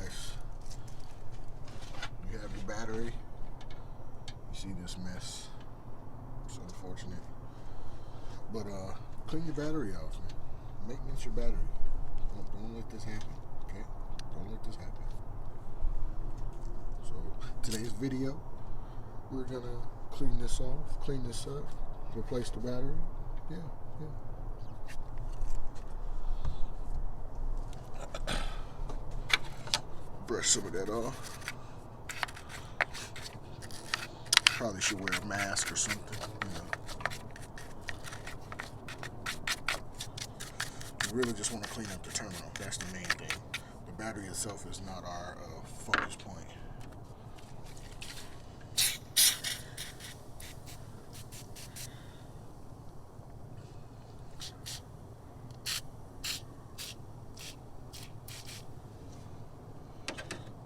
guys. You have your battery. You see this mess. It's unfortunate. But clean your battery off, man. Maintenance your battery. Don't let this happen. Okay? Don't let this happen. So today's video, we're gonna clean this off, clean this up, replace the battery. Yeah. Brush some of that off. Probably should wear a mask or something, You really just want to clean up the terminal. That's the main thing. The battery itself is not our focus point.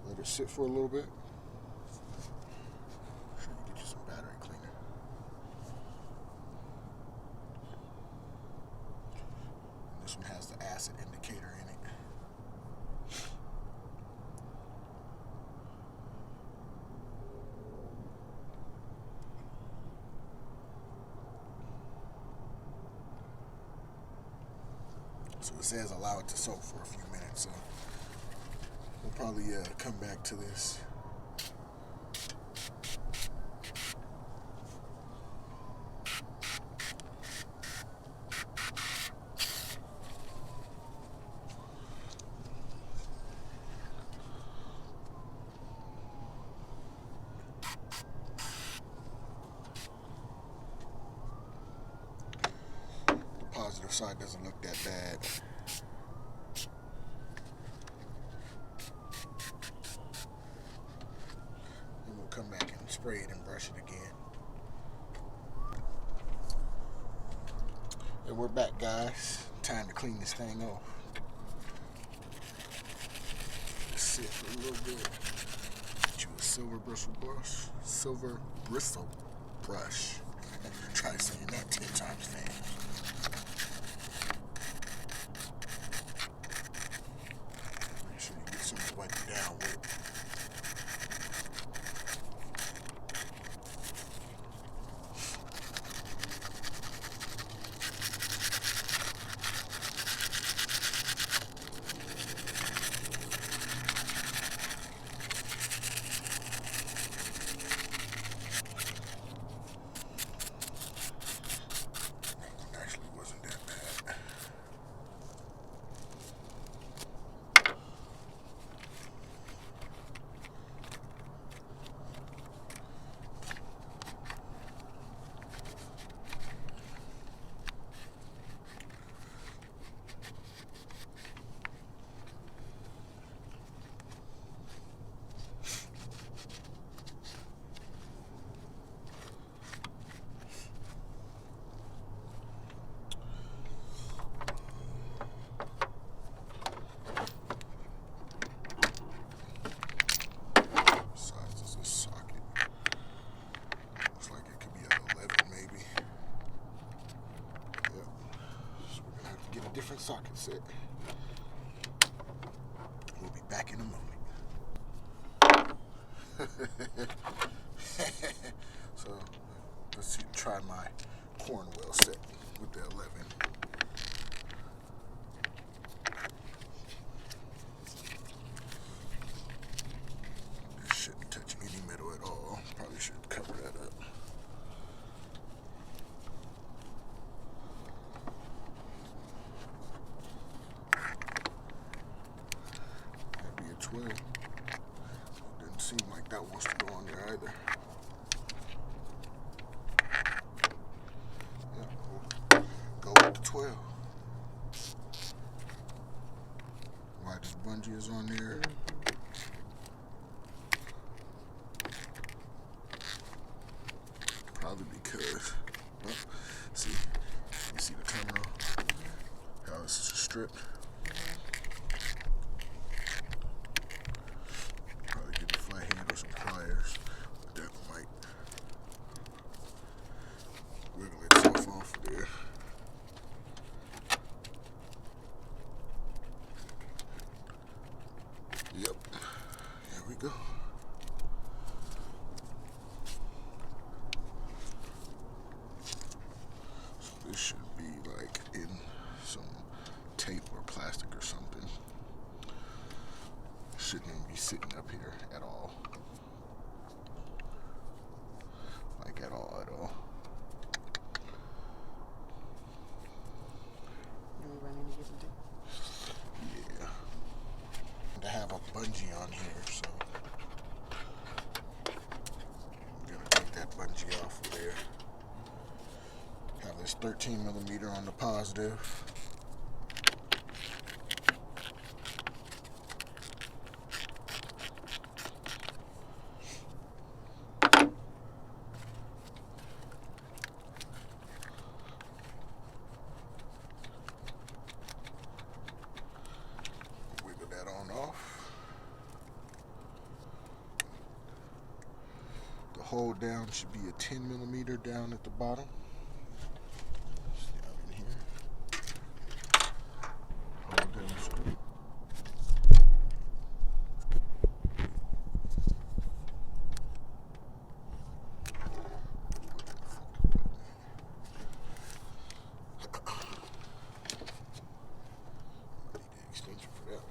Let it sit for a little bit. Make sure you get you some battery cleaner. And this one has the acid indicator in it. So it says allow it to soak for a few minutes. So we'll probably come back to this. The positive side doesn't look that bad. Come back and spray it and brush it again. And we're back, guys. Time to clean this thing off. Sit for a little bit. Get you a silver bristle brush. Try saying that 10 times fast. Make sure you get something to wipe it down with. Different socket set. We'll be back in a moment. So let's try my Cornwell set with the 11. This shouldn't touch any metal at all. Probably should cover that up. That'd be a 12. Didn't seem like that wants to go on there either. Yeah, we'll go with the 12. Why this bungee is on there? Probably because, well, see, you see the terminal, how this is stripped. Probably get a flat hand or some pliers, but that might wiggle itself off there. Yep. we go. So this should be like in some tape or plastic or something. Shouldn't even be sitting up here at all. Like at all. Yeah. To have a bungee on here, so I'm gonna take that bungee off of there. Have this 13mm on the positive. Wiggle that on off. The hold down should be a 10mm down at the bottom. Down in here. Hold down screw. Extension for that.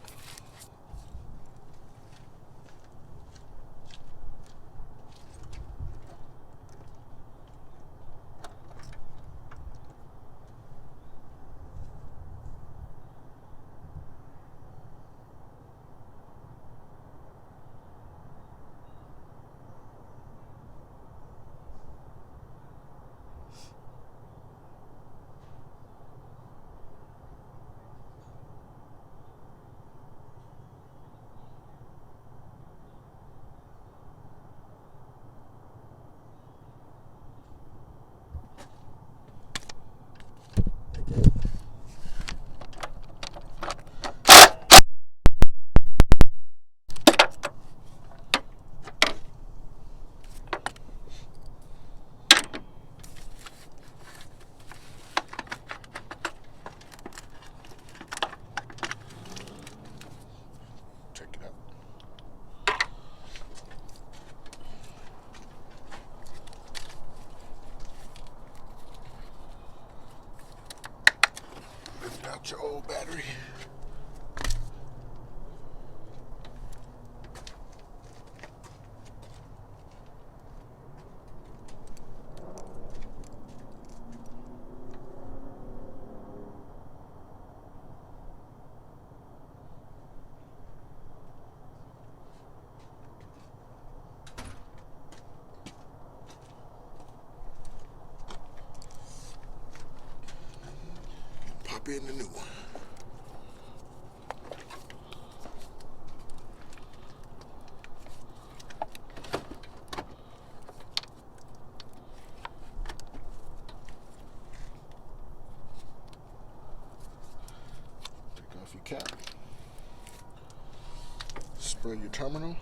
Check it out. Lift out your old battery. Pop in the new one. Take off your cap. Spray your terminal.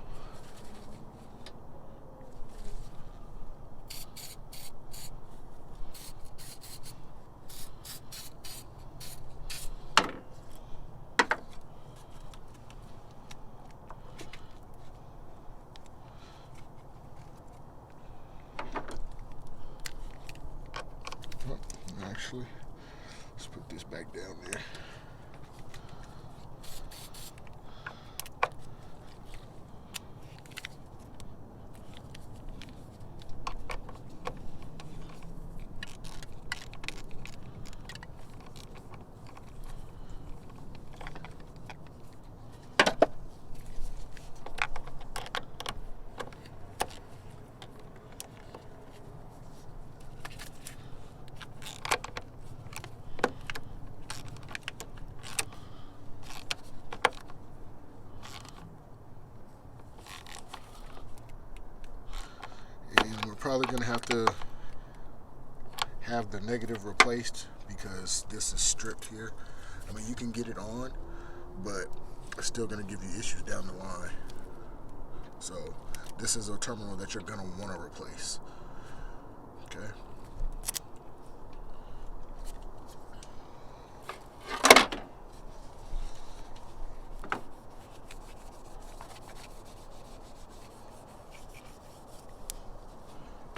Actually, let's put this back down there. Probably gonna have the negative replaced because this is stripped here. I mean, you can get it on, but it's still gonna give you issues down the line. So this is a terminal that you're gonna want to replace. Okay.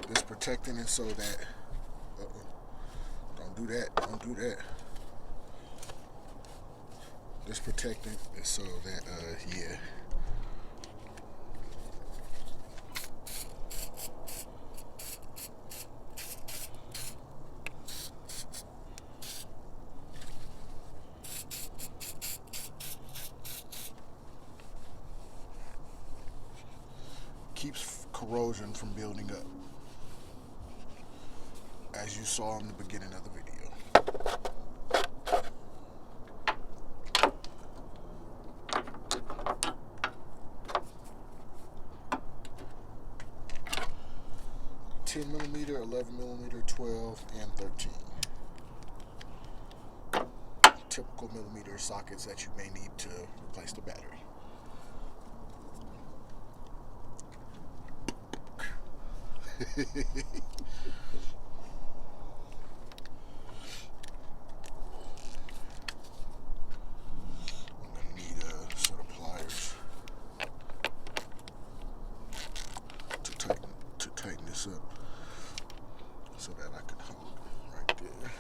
It's protecting it so that, don't do that, don't do that. It's protecting it so that, yeah. Keeps corrosion from building up, as you saw in the beginning of the video. 10mm, 11mm, 12, and 13. Typical millimeter sockets that you may need to replace the battery. I'm gonna need a set of pliers to tighten this up so that I can hold it right there.